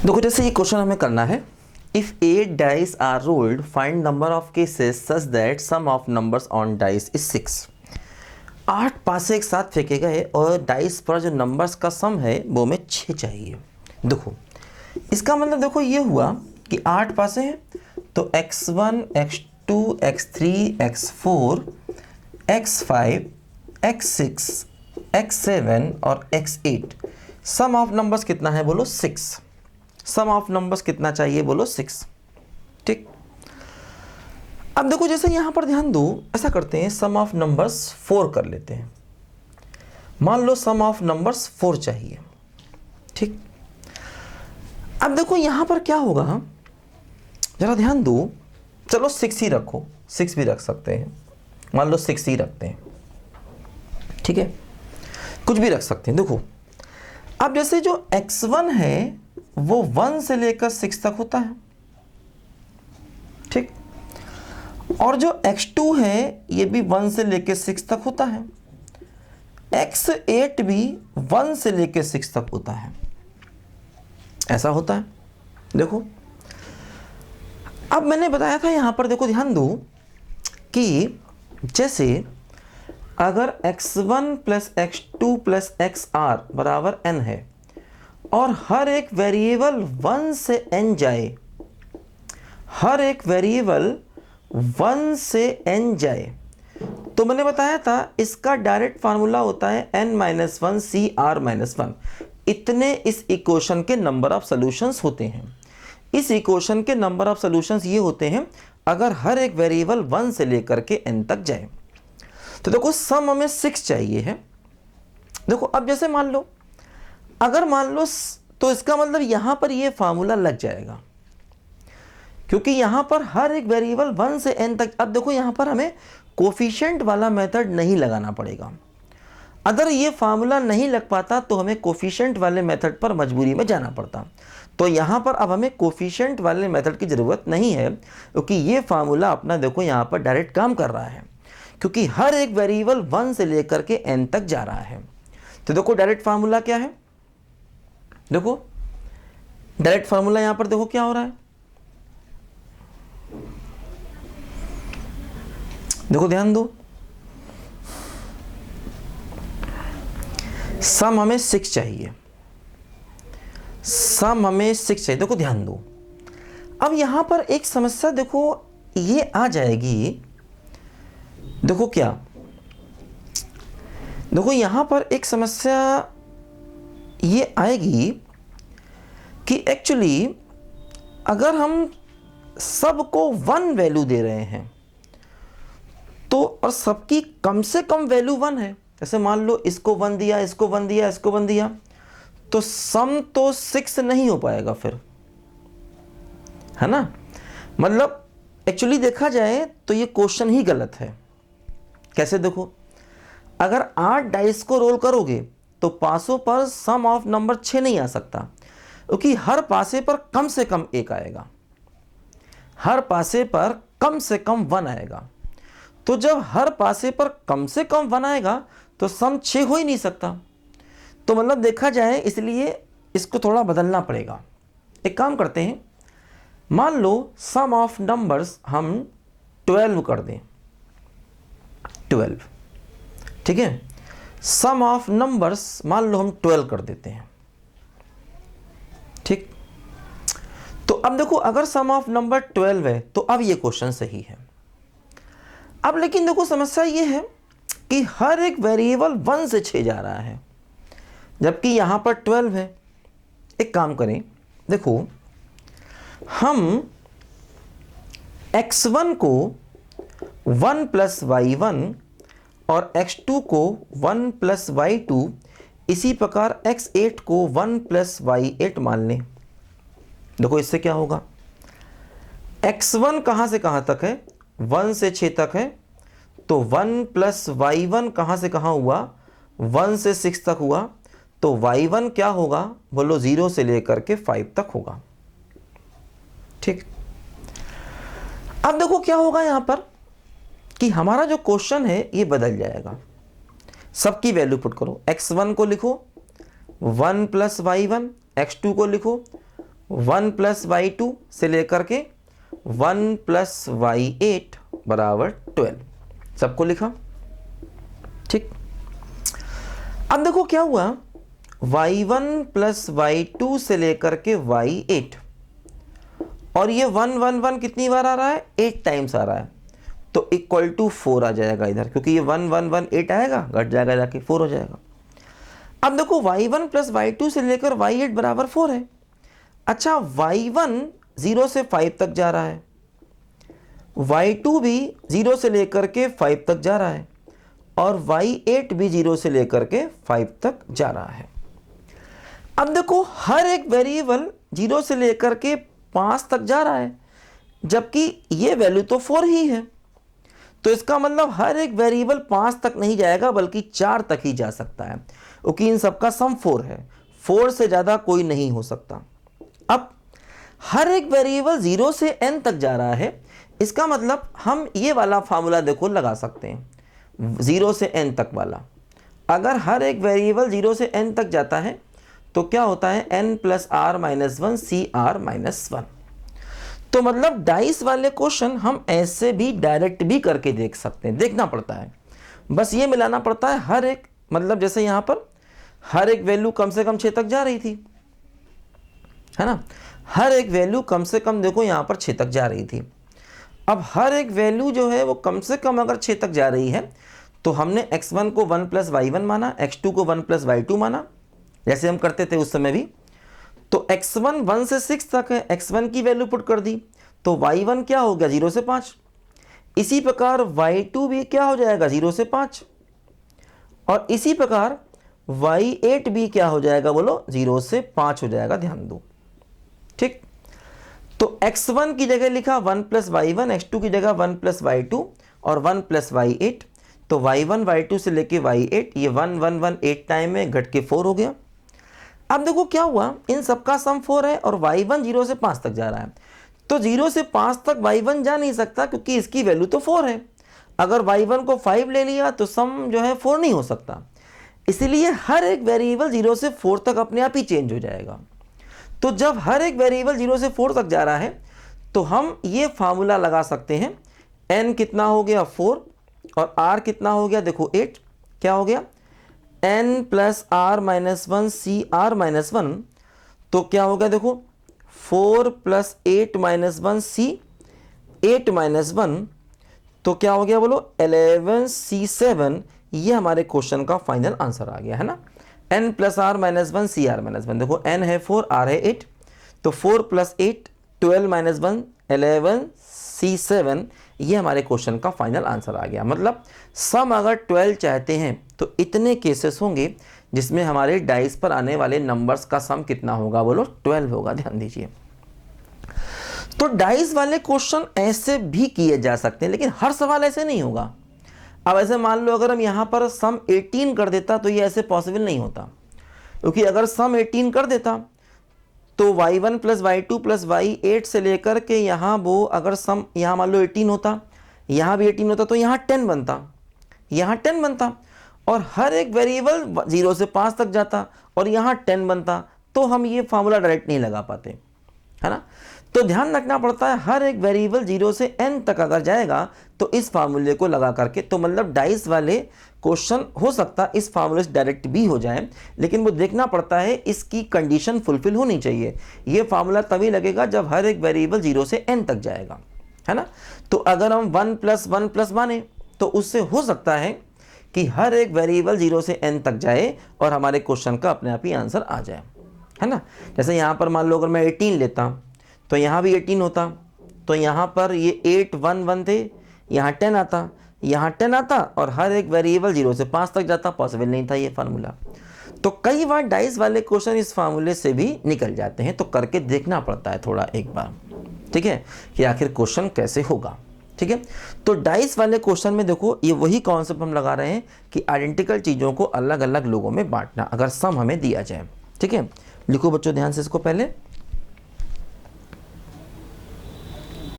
देखो जैसे ये क्वेश्चन हमें करना है, if 8 dice are rolled find number of cases such that sum of numbers on dice is 6। 8 पासे एक साथ फेंके गए और डाइस पर जो नंबर्स का सम है वो हमें 6 चाहिए। देखो इसका मतलब देखो ये हुआ कि 8 पासे हैं तो x1, x2, x3, x4, x5, x6, x7 और x8 सम ऑफ नंबर्स कितना है बोलो 6। सम ऑफ नंबर्स कितना चाहिए बोलो 6। ठीक, अब देखो जैसे यहां पर ध्यान दो, ऐसा करते हैं सम ऑफ नंबर्स 4 कर लेते हैं। मान लो सम ऑफ नंबर्स 4 चाहिए। ठीक, अब देखो यहां पर क्या होगा, जरा ध्यान दो। चलो 6 ही रखो, 6 भी रख सकते हैं, मान लो 6 ही रखते हैं। ठीक है, कुछ भी रख सकते हैं। देखो अब जैसे जो x1 है वो 1 से लेकर 6 तक होता है। ठीक, और जो x2 है ये भी 1 से लेकर 6 तक होता है। x8 भी 1 से लेकर 6 तक होता है। ऐसा होता है। देखो अब मैंने बताया था यहां पर, देखो ध्यान दो कि जैसे अगर x1 plus x2 plus xr बराबर n है और हर एक वेरिएबल 1 से n जाए, हर एक वेरिएबल 1 से n जाए, तो मैंने बताया था इसका डायरेक्ट फार्मूला होता है n-1 CR-1। इतने इस इक्वेशन के नंबर ऑफ सॉल्यूशंस होते हैं। इस इक्वेशन के नंबर ऑफ सॉल्यूशंस ये होते हैं अगर हर एक वेरिएबल 1 से लेकर के n तक जाए। तो देखो सम हमें 6 चाहिए है। देखो अब जैसे मान लो, अगर मान लो तो इसका मतलब यहां पर ये फार्मूला लग जाएगा, क्योंकि यहां पर हर एक वेरिएबल 1 से n तक। अब देखो यहां पर हमें कोफिशिएंट वाला मेथड नहीं लगाना पड़ेगा। अगर ये फार्मूला नहीं लग पाता तो हमें कोफिशिएंट वाले मेथड पर मजबूरी में जाना पड़ता। तो यहां पर अब हमें कोफिशिएंट वाले मेथड की जरूरत नहीं है, क्योंकि ये फार्मूला अपना देखो यहां पर डायरेक्ट काम कर रहा है, क्योंकि हर एक वेरिएबल 1 से लेकर के n तक जा रहा है। तो देखो डायरेक्ट फार्मूला क्या है, देखो डायरेक्ट फार्मूला यहां पर देखो क्या हो रहा है। देखो ध्यान दो, सम हमें 6 चाहिए, सम हमें 6 चाहिए। देखो ध्यान दो, अब यहां पर एक समस्या देखो ये आ जाएगी। देखो क्या, देखो यहां पर एक समस्या ये आएगी कि एक्चुअली अगर हम सबको 1 वैल्यू दे रहे हैं तो, और सबकी कम से कम वैल्यू 1 है, जैसे मान लो इसको 1 दिया, इसको 1 दिया, इसको 1 दिया, तो सम तो 6 नहीं हो पाएगा फिर, है ना। मतलब एक्चुअली देखा जाए तो ये क्वेश्चन ही गलत है। कैसे, देखो अगर 8 डाइस को रोल करोगे तो पासों पर सम ऑफ नंबर 6 नहीं आ सकता, क्योंकि हर पासे पर कम से कम 1 आएगा, हर पासे पर कम से कम 1 आएगा। तो जब हर पासे पर कम से कम 1 आएगा तो सम 6 हो ही नहीं सकता। तो मतलब देखा जाए इसलिए इसको थोड़ा बदलना पड़ेगा। एक काम करते हैं, मान लो सम ऑफ नंबर्स हम 12 कर दें, 12। ठीक है, सम ऑफ नंबर्स मान लो हम 12 कर देते हैं। ठीक, तो अब देखो अगर सम ऑफ नंबर 12 है तो अब ये क्वेश्चन सही है। अब लेकिन देखो समस्या ये है कि हर एक वेरिएबल 1 से 6 जा रहा है, जबकि यहां पर 12 है। एक काम करें, देखो हम x1 को 1 प्लस y1 और x2 को 1 प्लस y2, इसी प्रकार x8 को 1 प्लस y8 मान लें। देखो इससे क्या होगा, x1 कहां से कहां तक है, 1 से 6 तक है, तो 1 प्लस y1 कहां से कहां हुआ, 1 से 6 तक हुआ, तो y1 क्या होगा बोलो, 0 से लेकर के 5 तक होगा। ठीक, अब देखो क्या होगा यहां पर कि हमारा जो क्वेश्चन है ये बदल जाएगा। सबकी वैल्यू पुट करो, x1 को लिखो 1 प्लस y1, x2 को लिखो 1 प्लस वाई 2 से लेकर के 1 प्लस वाई 8 बराबर 12, सबको लिखा। ठीक, अब देखो क्या हुआ, y1 प्लस वाई 2 से लेकर के y8, और ये 1 1 1 कितनी बार आ रहा है, 8 टाइम्स आ रहा है, तो इक्वल टू 4 आ जाएगा इधर, क्योंकि ये 1 1 1 8 आएगा, घट जाएगा जाके 4 हो जाएगा। अब देखो y1 प्लस वाई 2 से लेकर y8 बराबर 4 है। अच्छा, y1 0 से 5 तक जा रहा है, y2 भी 0 से लेकर के 5 तक जा रहा है, और y8 भी 0 से लेकर के 5 तक जा रहा है। अब देखो हर एक वेरिएबल 0 से लेकर के 5 तक जा रहा है, जबकि ये वैल्यू तो 4 ही है, तो इसका मतलब हर एक वेरिएबल 5 तक नहीं जाएगा बल्कि 4 तक ही जा सकता है, क्योंकि इन सबका सम 4 है, 4 से ज़्यादा कोई नहीं हो सकता। अब हर एक वेरिएबल 0 से n तक जा रहा है, इसका मतलब हम ये वाला फार्मूला देखो लगा सकते हैं, 0 से n तक वाला। अगर हर एक वेरिएबल 0 से n तक जाता है तो क्या होता है, n plus r minus 1 C r minus 1। तो मतलब डाइस वाले क्वेश्चन हम ऐसे भी डायरेक्ट भी करके देख सकते हैं, देखना पड़ता है, बस ये मिलाना पड़ता है हर एक, मतलब जैसे यहाँ पर हर एक वैल्यू कम से कम 6 तक जा रही थी, है ना, हर एक वैल्यू कम से कम देखो यहाँ पर 6 तक जा रही थी। अब हर एक वैल्यू जो है वो कम से कम अगर 6 तक जा रही है तो हमने x1 को 1 प्लस y1 माना, x2 को 1 प्लस y2 माना, जैसे हम करते थे उस समय भी। तो x1 1 से 6 तक है, x1 की वैल्यू पुट कर दी तो y1 क्या हो गया, 0 से 5। इसी प्रकार y2 भी क्या हो जाएगा, 0 से 5, और इसी प्रकार y8 भी क्या हो जाएगा, बोलो 0 से 5 हो जाएगा, ध्यान दो। ठीक, तो x1 की जगह लिखा 1 प्लस y1, x2 की जगह 1 प्लस y2 और 1 प्लस y8, तो y1 y2 से लेके y8 ये 1 1 1 8 टाइम में घट के 4 हो गया। अब देखो क्या हुआ, इन सबका सम 4 है और y1 0 से 5 तक जा रहा है, तो 0 से 5 तक y1 जा नहीं सकता क्योंकि इसकी वैल्यू तो 4 है। अगर y1 को 5 ले लिया तो सम जो है 4 नहीं हो सकता, इसलिए हर एक वेरिएबल 0 से 4 तक अपने आप ही चेंज हो जाएगा। तो जब हर एक वेरिएबल 0 से 4 तक जा रहा है तो हम ये फार्मूला लगा सकते हैं, n कितना हो गया 4 और r कितना हो गया, देखो 8, क्या हो गया n plus r minus 1 C r minus 1, तो क्या हो गया देखो 4 प्लस 8 माइनस 1 सी 8 माइनस 1, तो क्या हो गया बोलो 11 सी 7। ये हमारे क्वेश्चन का फाइनल आंसर आ गया है ना, n plus r minus 1 C r minus 1। देखो n है 4, r है 8, तो 4 प्लस 8 12 माइनस 1 11 सी 7, ये हमारे क्वेश्चन का फाइनल आंसर आ गया। मतलब सम अगर 12 चाहते हैं तो इतने केसेस होंगे जिसमें हमारे डाइस पर आने वाले नंबर्स का सम कितना होगा, बोलो 12 होगा, ध्यान दीजिए। तो डाइस वाले क्वेश्चन ऐसे भी किए जा सकते हैं, लेकिन हर सवाल ऐसे नहीं होगा। अब ऐसे मान लो अगर हम यहाँ पर सम 18 कर देता तो ये ऐसे पॉसिबल नहीं होता, क्योंकि अगर सम 18 कर देता तो y1 plus y2 plus y8 से लेकर के यहाँ वो अगर सम यहाँ मान लो 18 होता, यहाँ भी 18 होता, तो यहाँ 10 बनता, यहाँ 10 बनता, और हर एक वेरिएबल 0 से 5 तक जाता और यहाँ 10 बनता, तो हम ये फार्मूला डायरेक्ट नहीं लगा पाते, है ना। तो ध्यान रखना पड़ता है हर एक वेरिएबल 0 से n तक अगर जाएगा तो इस फार्मूले को लगा करके, तो मतलब डाइस वाले क्वेश्चन हो सकता है इस फार्मूले से डायरेक्ट भी हो जाए, लेकिन वो देखना पड़ता है इसकी कंडीशन फुलफिल होनी चाहिए। ये फार्मूला तभी लगेगा जब हर एक वेरिएबल 0 से n तक जाएगा, है ना। तो अगर हम 1 प्लस माने तो उससे हो सकता है कि हर एक वेरिएबल 0 से n तक जाए और हमारे क्वेश्चन का अपने आप ही आंसर आ जाए, है ना। जैसे यहाँ पर मान लो अगर मैं 18 लेता तो यहाँ भी 18 होता, तो यहाँ पर ये 8 1 1 थे, यहाँ 10 आता, यहाँ 10 आता, और हर एक वेरिएबल 0 से 5 तक जाता, पॉसिबल नहीं था ये फार्मूला। तो कई बार डाइस वाले क्वेश्चन इस फार्मूले से भी निकल जाते हैं, तो करके देखना पड़ता है थोड़ा एक बार, ठीक है, कि आखिर क्वेश्चन कैसे होगा, ठीक है। तो डाइस वाले क्वेश्चन में देखो ये वही कॉन्सेप्ट हम लगा रहे हैं कि आइडेंटिकल चीज़ों को अलग अलग लोगों में बांटना, अगर सम हमें दिया जाए, ठीक है। लिखो बच्चों ध्यान से इसको पहले।